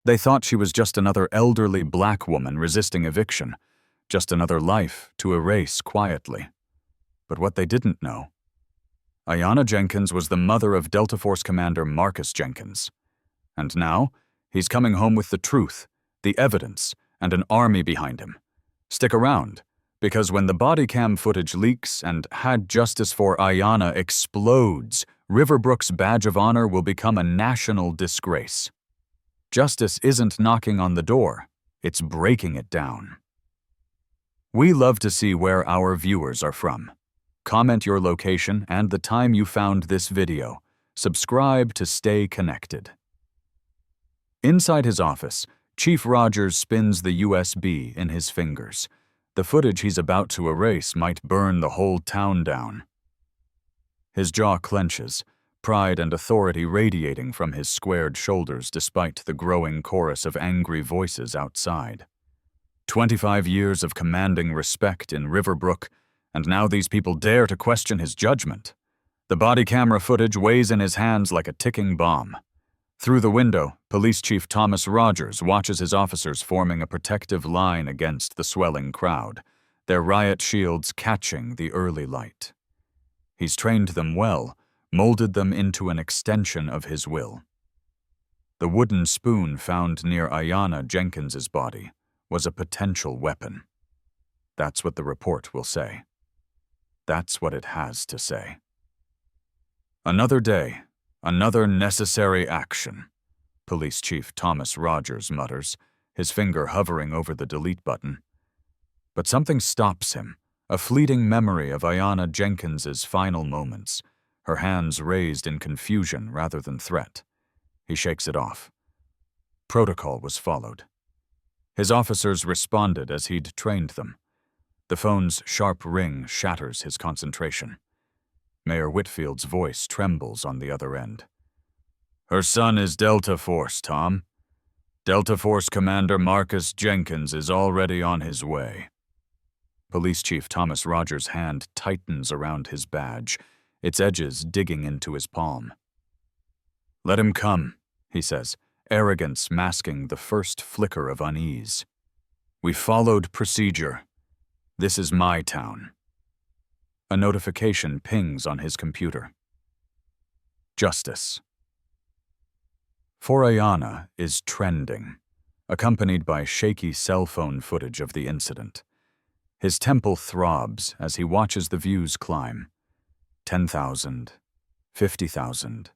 They thought she was just another elderly black woman resisting eviction, just another life to erase quietly. But what they didn't know, Ayana Jenkins was the mother of Delta Force Commander Marcus Jenkins. And now, he's coming home with the truth, the evidence, and an army behind him. Stick around, because when the bodycam footage leaks and Had Justice for Ayana explodes, Riverbrook's badge of honor will become a national disgrace. Justice isn't knocking on the door, it's breaking it down. We love to see where our viewers are from. Comment your location and the time you found this video. Subscribe to stay connected. Inside his office, Chief Rogers spins the USB in his fingers. The footage he's about to erase might burn the whole town down. His jaw clenches, pride and authority radiating from his squared shoulders despite the growing chorus of angry voices outside. 25 years of commanding respect in Riverbrook, and now these people dare to question his judgment. The body camera footage weighs in his hands like a ticking bomb. Through the window, Police Chief Thomas Rogers watches his officers forming a protective line against the swelling crowd, their riot shields catching the early light. He's trained them well, molded them into an extension of his will. The wooden spoon found near Ayana Jenkins's body was a potential weapon. That's what the report will say. That's what it has to say. Another day, another necessary action, Police Chief Thomas Rogers mutters, his finger hovering over the delete button. But something stops him, a fleeting memory of Ayana Jenkins's final moments, her hands raised in confusion rather than threat. He shakes it off. Protocol was followed. His officers responded as he'd trained them. The phone's sharp ring shatters his concentration. Mayor Whitfield's voice trembles on the other end. Her son is Delta Force, Tom. Delta Force Commander Marcus Jenkins is already on his way. Police Chief Thomas Rogers' hand tightens around his badge, its edges digging into his palm. Let him come, he says, arrogance masking the first flicker of unease. We followed procedure. This is my town. A notification pings on his computer. Justice. For Ayana is trending, accompanied by shaky cell phone footage of the incident. His temple throbs as he watches the views climb. 10,000, 50,000,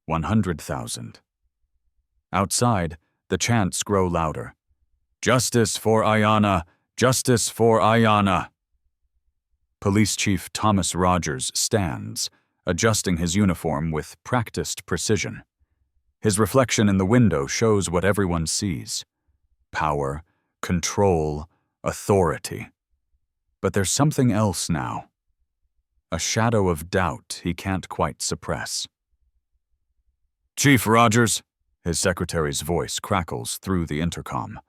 100,000. Outside, the chants grow louder. Justice for Ayana! Justice for Ayana! Police Chief Thomas Rogers stands, adjusting his uniform with practiced precision. His reflection in the window shows what everyone sees: power, control, authority. But there's something else now. A shadow of doubt he can't quite suppress. Chief Rogers, his secretary's voice crackles through the intercom.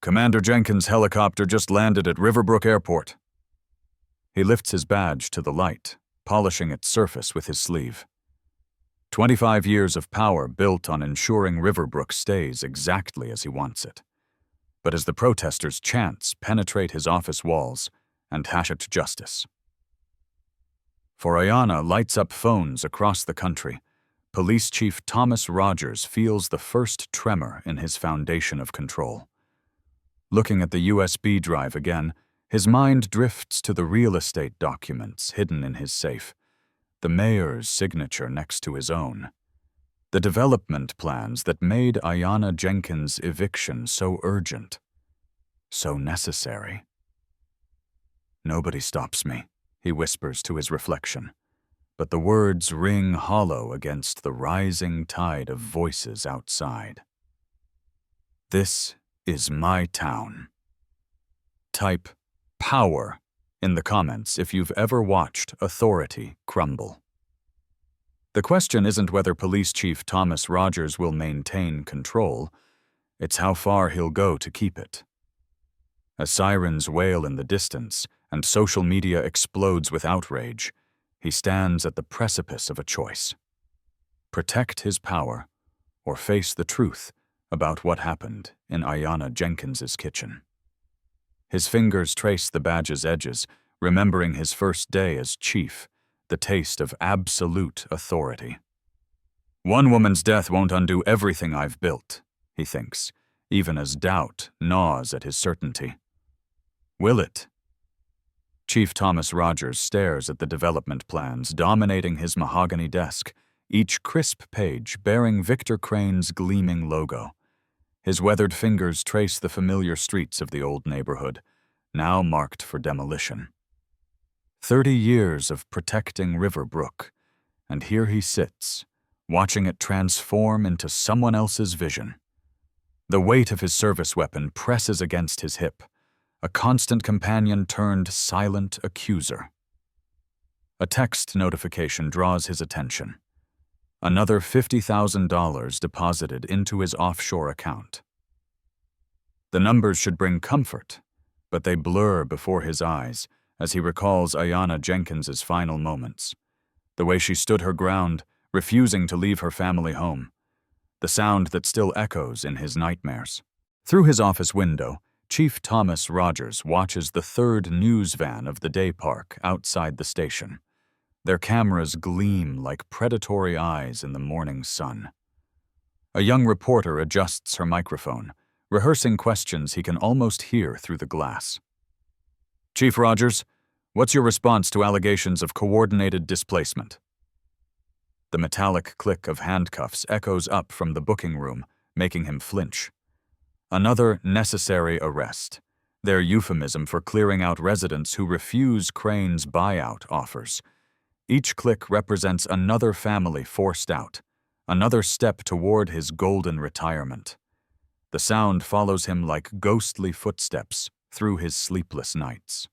Commander Jenkins' helicopter just landed at Riverbrook Airport. He lifts his badge to the light, polishing its surface with his sleeve. 25 years of power built on ensuring Riverbrook stays exactly as he wants it. But as the protesters' chants penetrate his office walls and hash at justice. For Ayana lights up phones across the country, Police Chief Thomas Rogers feels the first tremor in his foundation of control. Looking at the USB drive again, his mind drifts to the real estate documents hidden in his safe, the mayor's signature next to his own, the development plans that made Ayana Jenkins' eviction so urgent, so necessary. Nobody stops me, he whispers to his reflection, but the words ring hollow against the rising tide of voices outside. This is my town. Type power in the comments if you've ever watched authority crumble. The question isn't whether Police Chief Thomas Rogers will maintain control, it's how far he'll go to keep it. As sirens wail in the distance and social media explodes with outrage, he stands at the precipice of a choice. Protect his power or face the truth about what happened in Ayana Jenkins's kitchen. His fingers trace the badge's edges, remembering his first day as chief, the taste of absolute authority. One woman's death won't undo everything I've built, he thinks, even as doubt gnaws at his certainty. Will it? Chief Thomas Rogers stares at the development plans dominating his mahogany desk, each crisp page bearing Victor Crane's gleaming logo. His weathered fingers trace the familiar streets of the old neighborhood, now marked for demolition. 30 years of protecting Riverbrook, and here he sits, watching it transform into someone else's vision. The weight of his service weapon presses against his hip, a constant companion turned silent accuser. A text notification draws his attention. Another $50,000 deposited into his offshore account. The numbers should bring comfort, but they blur before his eyes as he recalls Ayana Jenkins's final moments. The way she stood her ground, refusing to leave her family home. The sound that still echoes in his nightmares. Through his office window, Chief Thomas Rogers watches the third news van of the day park outside the station. Their cameras gleam like predatory eyes in the morning sun. A young reporter adjusts her microphone, rehearsing questions he can almost hear through the glass. Chief Rogers, what's your response to allegations of coordinated displacement? The metallic click of handcuffs echoes up from the booking room, making him flinch. Another necessary arrest, their euphemism for clearing out residents who refuse Crane's buyout offers. Each click represents another family forced out, another step toward his golden retirement. The sound follows him like ghostly footsteps through his sleepless nights.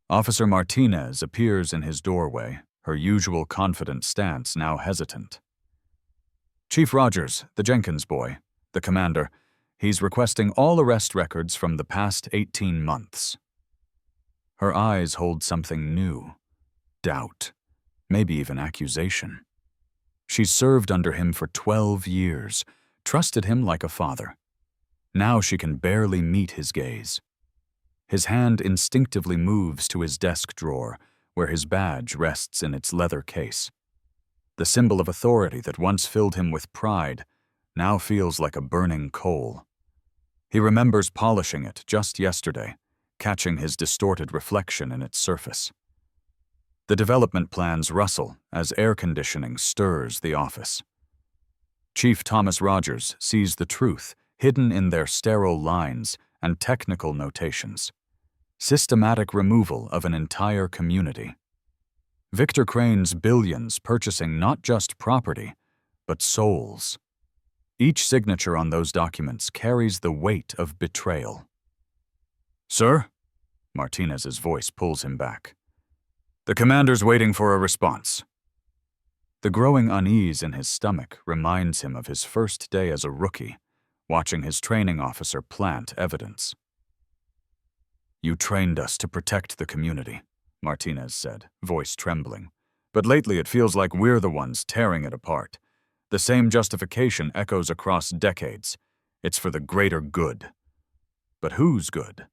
Officer Martinez appears in his doorway, her usual confident stance now hesitant. Chief Rogers, the Jenkins boy, the commander, he's requesting all arrest records from the past 18 months. Her eyes hold something new. Doubt. Maybe even accusation. She's served under him for 12 years, trusted him like a father. Now she can barely meet his gaze. His hand instinctively moves to his desk drawer, where his badge rests in its leather case. The symbol of authority that once filled him with pride now feels like a burning coal. He remembers polishing it just yesterday, catching his distorted reflection in its surface. The development plans rustle as air conditioning stirs the office. Chief Thomas Rogers sees the truth hidden in their sterile lines and technical notations. Systematic removal of an entire community. Victor Crane's billions purchasing not just property, but souls. Each signature on those documents carries the weight of betrayal. Sir? Martinez's voice pulls him back. The commander's waiting for a response. The growing unease in his stomach reminds him of his first day as a rookie, watching his training officer plant evidence. You trained us to protect the community, Martinez said, voice trembling. But lately it feels like we're the ones tearing it apart. The same justification echoes across decades. It's for the greater good. But whose good?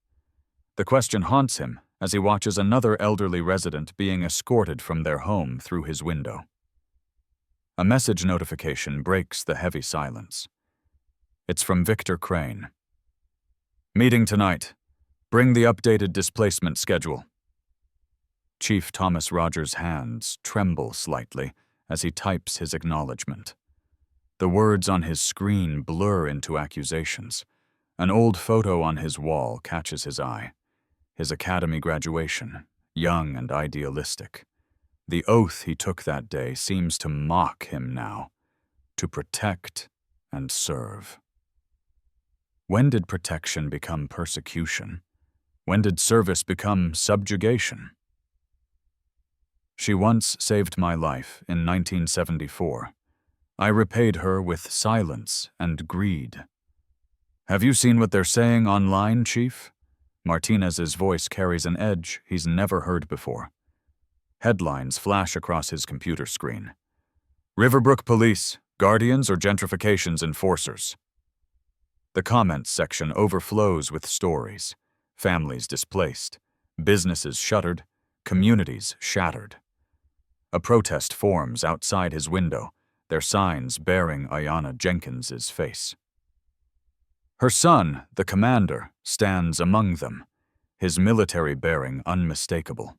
The question haunts him as he watches another elderly resident being escorted from their home through his window. A message notification breaks the heavy silence. It's from Victor Crane. Meeting tonight. Bring the updated displacement schedule. Chief Thomas Rogers' hands tremble slightly as he types his acknowledgement. The words on his screen blur into accusations. An old photo on his wall catches his eye. His academy graduation, young and idealistic. The oath he took that day seems to mock him now. To protect and serve. When did protection become persecution? When did service become subjugation? She once saved my life in 1974. I repaid her with silence and greed. Have you seen what they're saying online, Chief? Martinez's voice carries an edge he's never heard before. Headlines flash across his computer screen. Riverbrook police, guardians or gentrification's enforcers. The comments section overflows with stories: families displaced, businesses shuttered, communities shattered. A protest forms outside his window, their signs bearing Ayana Jenkins's face. Her son, the commander, stands among them, his military bearing unmistakable.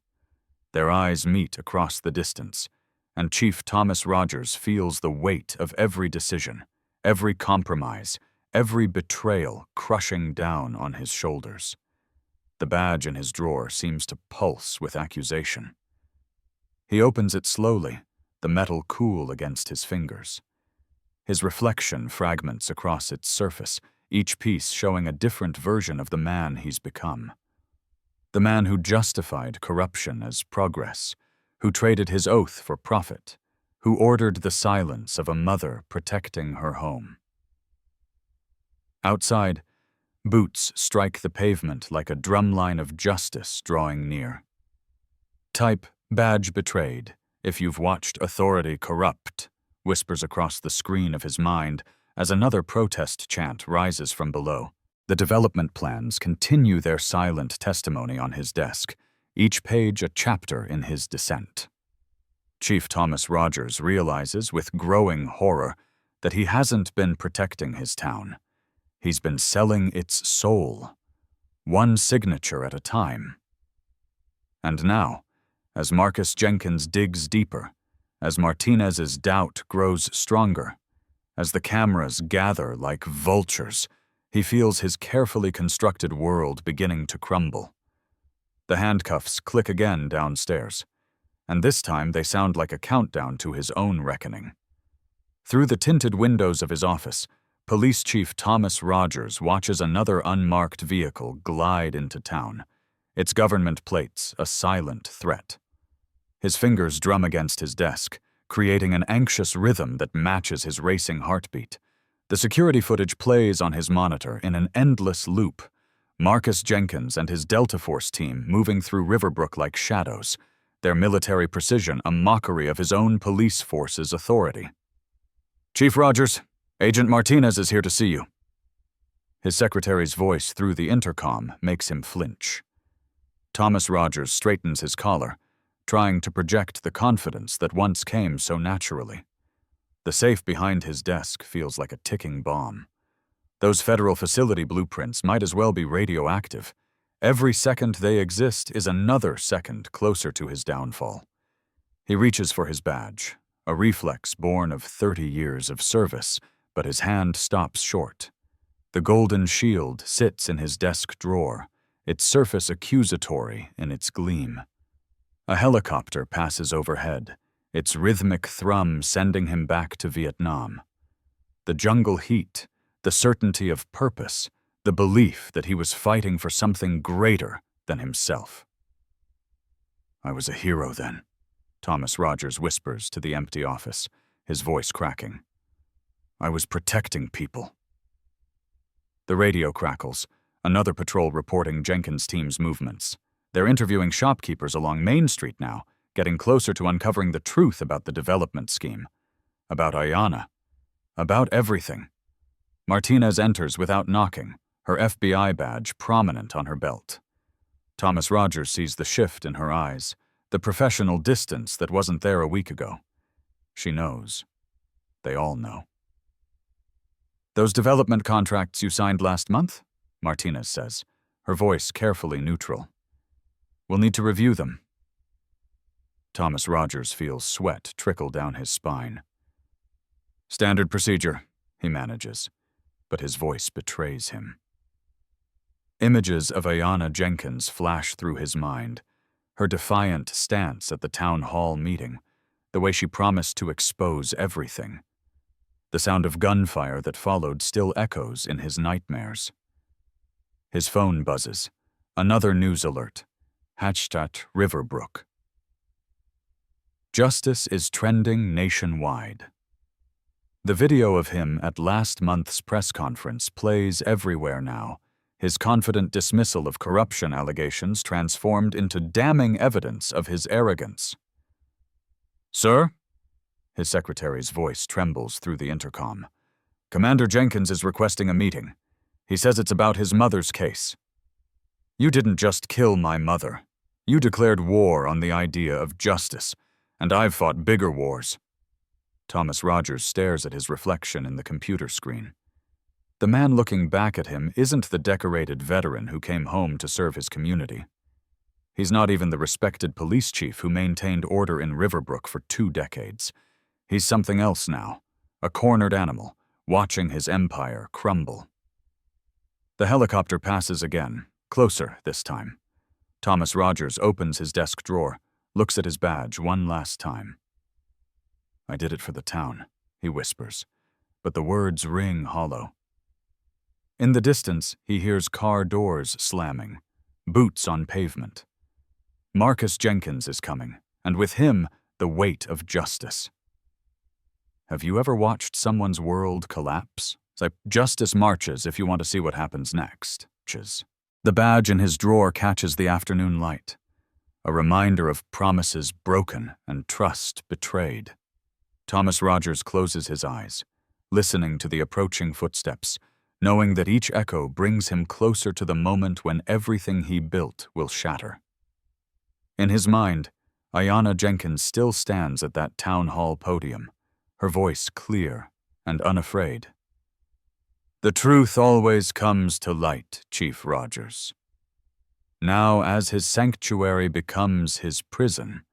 Their eyes meet across the distance, and Chief Thomas Rogers feels the weight of every decision, every compromise, every betrayal crushing down on his shoulders. The badge in his drawer seems to pulse with accusation. He opens it slowly, the metal cool against his fingers. His reflection fragments across its surface, each piece showing a different version of the man he's become. The man who justified corruption as progress, who traded his oath for profit, who ordered the silence of a mother protecting her home. Outside, boots strike the pavement like a drumline of justice drawing near. Type "badge betrayed" if you've watched authority corrupt, whispers across the screen of his mind as another protest chant rises from below. The development plans continue their silent testimony on his desk, each page a chapter in his descent. Chief Thomas Rogers realizes with growing horror that he hasn't been protecting his town. He's been selling its soul, one signature at a time. And now, as Marcus Jenkins digs deeper, as Martinez's doubt grows stronger, as the cameras gather like vultures, he feels his carefully constructed world beginning to crumble. The handcuffs click again downstairs, and this time they sound like a countdown to his own reckoning. Through the tinted windows of his office, Police Chief Thomas Rogers watches another unmarked vehicle glide into town, its government plates a silent threat. His fingers drum against his desk, creating an anxious rhythm that matches his racing heartbeat. The security footage plays on his monitor in an endless loop. Marcus Jenkins and his Delta Force team moving through Riverbrook like shadows, their military precision a mockery of his own police force's authority. "Chief Rogers, Agent Martinez is here to see you." His secretary's voice through the intercom makes him flinch. Thomas Rogers straightens his collar, trying to project the confidence that once came so naturally. The safe behind his desk feels like a ticking bomb. Those federal facility blueprints might as well be radioactive. Every second they exist is another second closer to his downfall. He reaches for his badge, a reflex born of 30 years of service, but his hand stops short. The golden shield sits in his desk drawer, its surface accusatory in its gleam. A helicopter passes overhead, its rhythmic thrum sending him back to Vietnam. The jungle heat, the certainty of purpose, the belief that he was fighting for something greater than himself. "I was a hero then," Thomas Rogers whispers to the empty office, his voice cracking. "I was protecting people." The radio crackles, another patrol reporting Jenkins' team's movements. They're interviewing shopkeepers along Main Street now, getting closer to uncovering the truth about the development scheme. About Ayana. About everything. Martinez enters without knocking, her FBI badge prominent on her belt. Thomas Rogers sees the shift in her eyes, the professional distance that wasn't there a week ago. She knows. They all know. "Those development contracts you signed last month?" Martinez says, her voice carefully neutral. "We'll need to review them." Thomas Rogers feels sweat trickle down his spine. "Standard procedure," he manages, but his voice betrays him. Images of Ayana Jenkins flash through his mind, her defiant stance at the town hall meeting, the way she promised to expose everything. The sound of gunfire that followed still echoes in his nightmares. His phone buzzes. Another news alert. Hashtag Riverbrook. Justice is trending nationwide. The video of him at last month's press conference plays everywhere now, his confident dismissal of corruption allegations transformed into damning evidence of his arrogance. "Sir?" His secretary's voice trembles through the intercom. "Commander Jenkins is requesting a meeting. He says it's about his mother's case. You didn't just kill my mother. You declared war on the idea of justice, and I've fought bigger wars. Thomas Rogers stares at his reflection in the computer screen. The man looking back at him isn't the decorated veteran who came home to serve his community. He's not even the respected police chief who maintained order in Riverbrook for 2 decades. He's something else now, a cornered animal, watching his empire crumble. The helicopter passes again, closer this time. Thomas Rogers opens his desk drawer, looks at his badge one last time. I did it for the town, he whispers, but the words ring hollow. In the distance, he hears car doors slamming, boots on pavement. Marcus Jenkins is coming, and with him, the weight of justice. Have you ever watched someone's world collapse? Justice marches if you want to see what happens next. The badge in his drawer catches the afternoon light, a reminder of promises broken and trust betrayed. Thomas Rogers closes his eyes, listening to the approaching footsteps, knowing that each echo brings him closer to the moment when everything he built will shatter. In his mind, Ayana Jenkins still stands at that town hall podium, her voice clear and unafraid. The truth always comes to light, Chief Rogers. Now, as his sanctuary becomes his prison,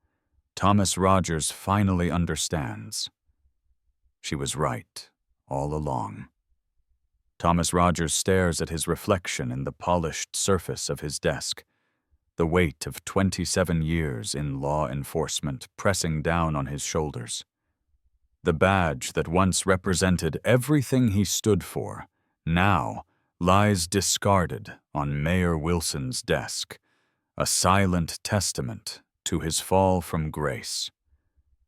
Thomas Rogers finally understands. She was right, all along. Thomas Rogers stares at his reflection in the polished surface of his desk, the weight of 27 years in law enforcement pressing down on his shoulders. The badge that once represented everything he stood for now lies discarded on Mayor Wilson's desk, a silent testament to his fall from grace.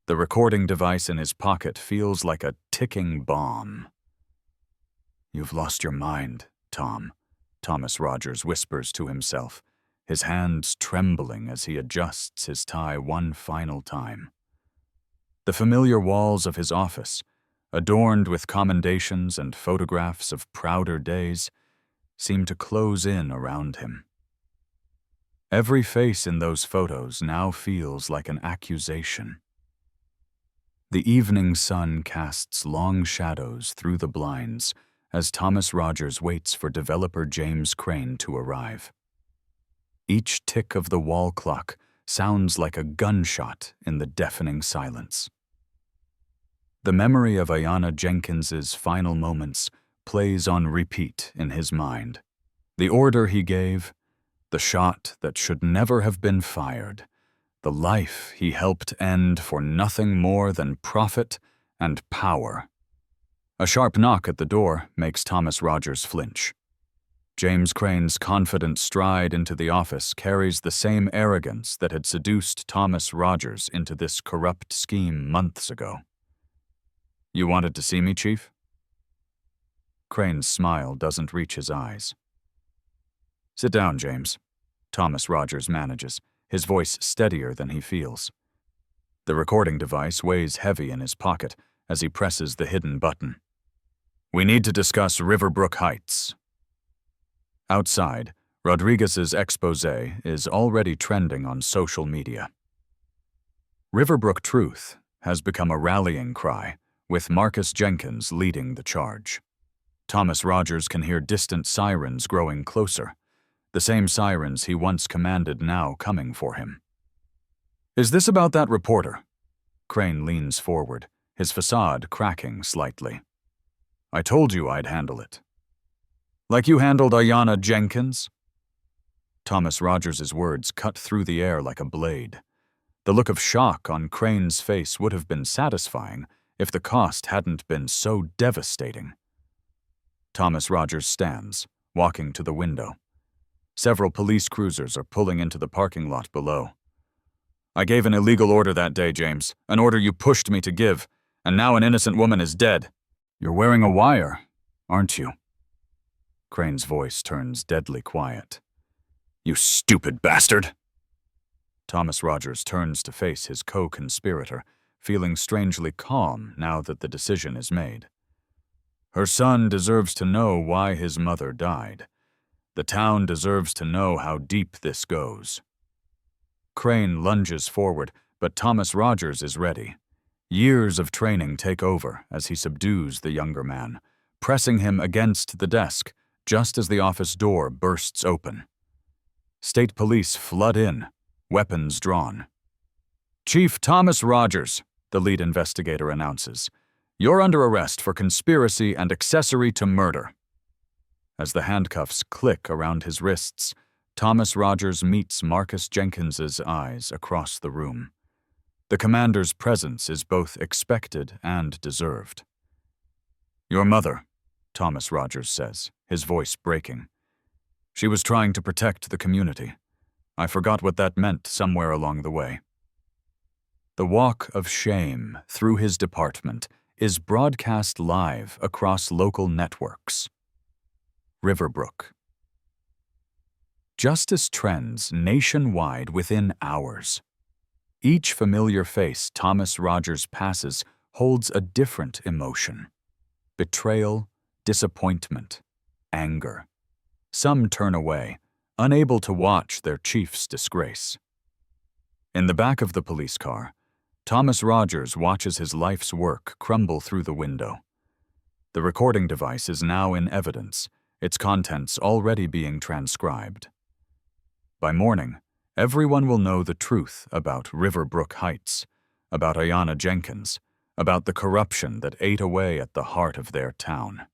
The recording device in his pocket feels like a ticking bomb. You've lost your mind, Tom, Thomas Rogers whispers to himself, his hands trembling as he adjusts his tie one final time. The familiar walls of his office, adorned with commendations and photographs of prouder days, seem to close in around him. Every face in those photos now feels like an accusation. The evening sun casts long shadows through the blinds as Thomas Rogers waits for developer James Crane to arrive. Each tick of the wall clock sounds like a gunshot in the deafening silence. The memory of Ayana Jenkins's final moments plays on repeat in his mind. The order he gave, the shot that should never have been fired, the life he helped end for nothing more than profit and power. A sharp knock at the door makes Thomas Rogers flinch. James Crane's confident stride into the office carries the same arrogance that had seduced Thomas Rogers into this corrupt scheme months ago. You wanted to see me, Chief? Crane's smile doesn't reach his eyes. Sit down, James, Thomas Rogers manages, his voice steadier than he feels. The recording device weighs heavy in his pocket as he presses the hidden button. We need to discuss Riverbrook Heights. Outside, Rodriguez's exposé is already trending on social media. Riverbrook Truth has become a rallying cry, with Marcus Jenkins leading the charge. Thomas Rogers can hear distant sirens growing closer, the same sirens he once commanded now coming for him. Is this about that reporter? Crane leans forward, his facade cracking slightly. I told you I'd handle it. Like you handled Ayana Jenkins? Thomas Rogers' words cut through the air like a blade. The look of shock on Crane's face would have been satisfying if the cost hadn't been so devastating. Thomas Rogers stands, walking to the window. Several police cruisers are pulling into the parking lot below. I gave an illegal order that day, James, an order you pushed me to give, and now an innocent woman is dead. You're wearing a wire, aren't you? Crane's voice turns deadly quiet. You stupid bastard! Thomas Rogers turns to face his co-conspirator, feeling strangely calm now that the decision is made. Her son deserves to know why his mother died. The town deserves to know how deep this goes. Crane lunges forward, but Thomas Rogers is ready. Years of training take over as he subdues the younger man, pressing him against the desk just as the office door bursts open. State police flood in, weapons drawn. "Chief Thomas Rogers," the lead investigator announces, "you're under arrest for conspiracy and accessory to murder." As the handcuffs click around his wrists, Thomas Rogers meets Marcus Jenkins's eyes across the room. The commander's presence is both expected and deserved. "Your mother," Thomas Rogers says, his voice breaking. "She was trying to protect the community. I forgot what that meant somewhere along the way." The walk of shame through his department is broadcast live across local networks. Riverbrook. Justice trends nationwide within hours. Each familiar face Thomas Rogers passes holds a different emotion: betrayal, disappointment, anger. Some turn away, unable to watch their chief's disgrace. In the back of the police car, Thomas Rogers watches his life's work crumble through the window. The recording device is now in evidence, its contents already being transcribed. By morning, everyone will know the truth about Riverbrook Heights, about Ayana Jenkins, about the corruption that ate away at the heart of their town.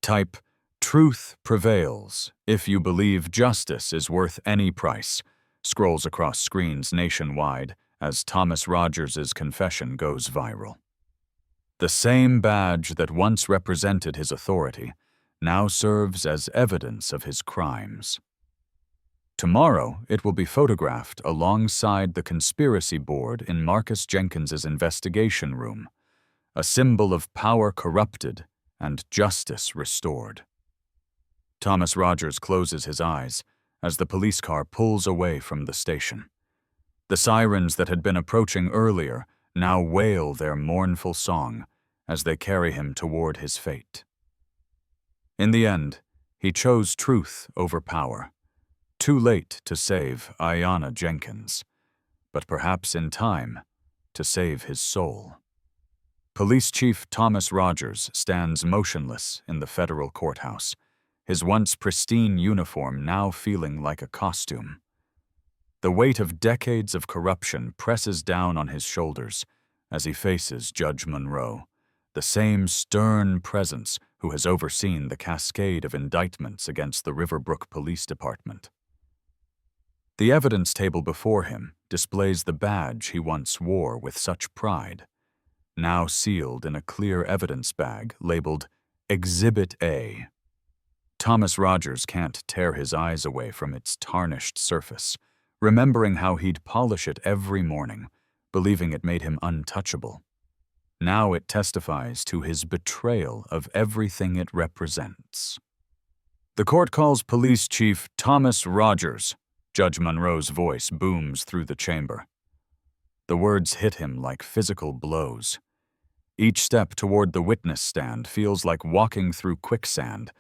Type, "Truth prevails if you believe justice is worth any price," scrolls across screens nationwide as Thomas Rogers' confession goes viral. The same badge that once represented his authority now serves as evidence of his crimes. Tomorrow, it will be photographed alongside the conspiracy board in Marcus Jenkins's investigation room, a symbol of power corrupted and justice restored. Thomas Rogers closes his eyes as the police car pulls away from the station. The sirens that had been approaching earlier now wail their mournful song as they carry him toward his fate. In the end, he chose truth over power. Too late to save Ayana Jenkins, but perhaps in time to save his soul. Police Chief Thomas Rogers stands motionless in the federal courthouse, his once pristine uniform now feeling like a costume. The weight of decades of corruption presses down on his shoulders as he faces Judge Monroe, the same stern presence who has overseen the cascade of indictments against the Riverbrook Police Department. The evidence table before him displays the badge he once wore with such pride, now sealed in a clear evidence bag labeled Exhibit A. Thomas Rogers can't tear his eyes away from its tarnished surface, remembering how he'd polish it every morning, believing it made him untouchable. Now it testifies to his betrayal of everything it represents. "The court calls Police Chief Thomas Rogers," Judge Monroe's voice booms through the chamber. The words hit him like physical blows. Each step toward the witness stand feels like walking through quicksand,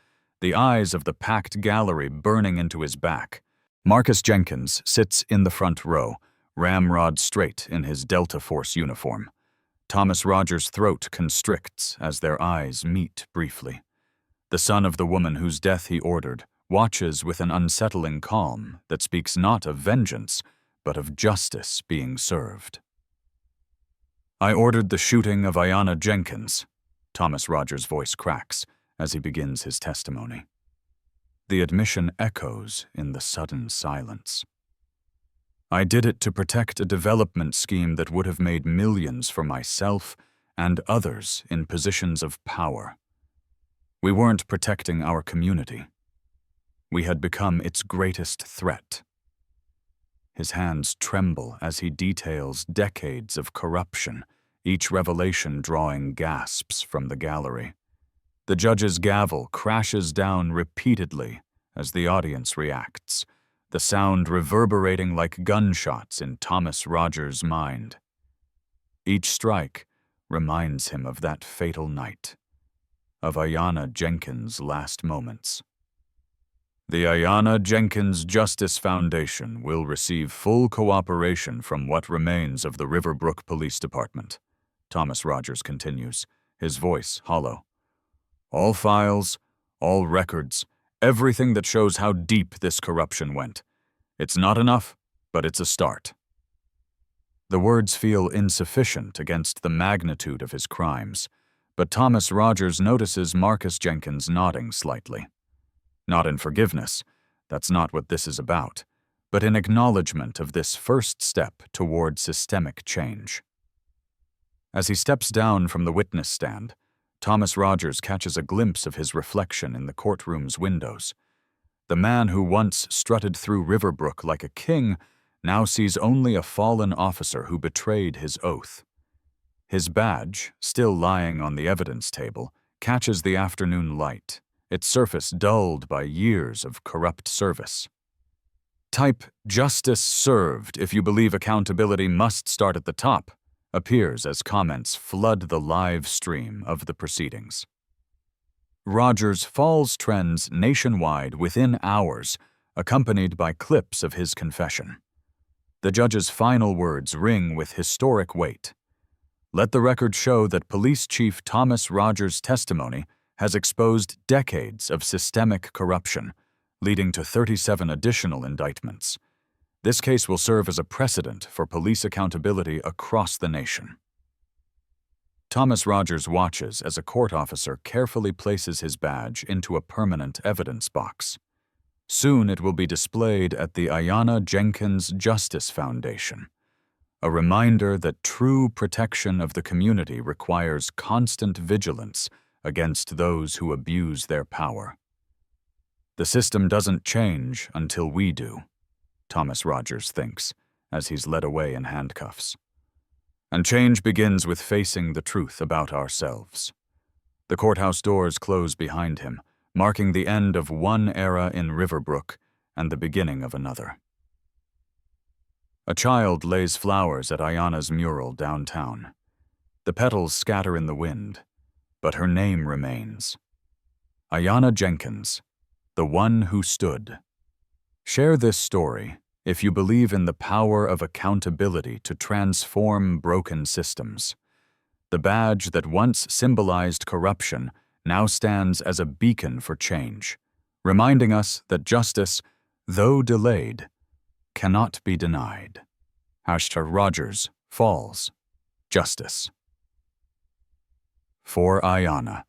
the eyes of the packed gallery burning into his back. Marcus Jenkins sits in the front row, ramrod straight in his Delta Force uniform. Thomas Rogers' throat constricts as their eyes meet briefly. The son of the woman whose death he ordered watches with an unsettling calm that speaks not of vengeance, but of justice being served. "I ordered the shooting of Ayana Jenkins," Thomas Rogers' voice cracks as he begins his testimony. The admission echoes in the sudden silence. "I did it to protect a development scheme that would have made millions for myself and others in positions of power. We weren't protecting our community. We had become its greatest threat." His hands tremble as he details decades of corruption, each revelation drawing gasps from the gallery. The judge's gavel crashes down repeatedly as the audience reacts, the sound reverberating like gunshots in Thomas Rogers' mind. Each strike reminds him of that fatal night, of Ayana Jenkins' last moments. The Ayana Jenkins Justice Foundation will receive full cooperation from what remains of the Riverbrook Police Department, Thomas Rogers continues, his voice hollow. All files, all records, everything that shows how deep this corruption went. It's not enough, but it's a start. The words feel insufficient against the magnitude of his crimes, but Thomas Rogers notices Marcus Jenkins nodding slightly. Not in forgiveness, that's not what this is about, but in acknowledgement of this first step toward systemic change. As he steps down from the witness stand, Thomas Rogers catches a glimpse of his reflection in the courtroom's windows. The man who once strutted through Riverbrook like a king now sees only a fallen officer who betrayed his oath. His badge, still lying on the evidence table, catches the afternoon light, its surface dulled by years of corrupt service. Type "Justice served if you believe accountability must start at the top" appears as comments flood the live stream of the proceedings. Rogers falls trends nationwide within hours, accompanied by clips of his confession. The judge's final words ring with historic weight. Let the record show that Police Chief Thomas Rogers' testimony has exposed decades of systemic corruption, leading to 37 additional indictments. This case will serve as a precedent for police accountability across the nation. Thomas Rogers watches as a court officer carefully places his badge into a permanent evidence box. Soon it will be displayed at the Ayana Jenkins Justice Foundation, a reminder that true protection of the community requires constant vigilance against those who abuse their power. The system doesn't change until we do, Thomas Rogers thinks, as he's led away in handcuffs. And change begins with facing the truth about ourselves. The courthouse doors close behind him, marking the end of one era in Riverbrook and the beginning of another. A child lays flowers at Ayana's mural downtown. The petals scatter in the wind, but her name remains. Ayana Jenkins, the one who stood. Share this story if you believe in the power of accountability to transform broken systems. The badge that once symbolized corruption now stands as a beacon for change, reminding us that justice, though delayed, cannot be denied. #Rogers falls. Justice. For Ayana,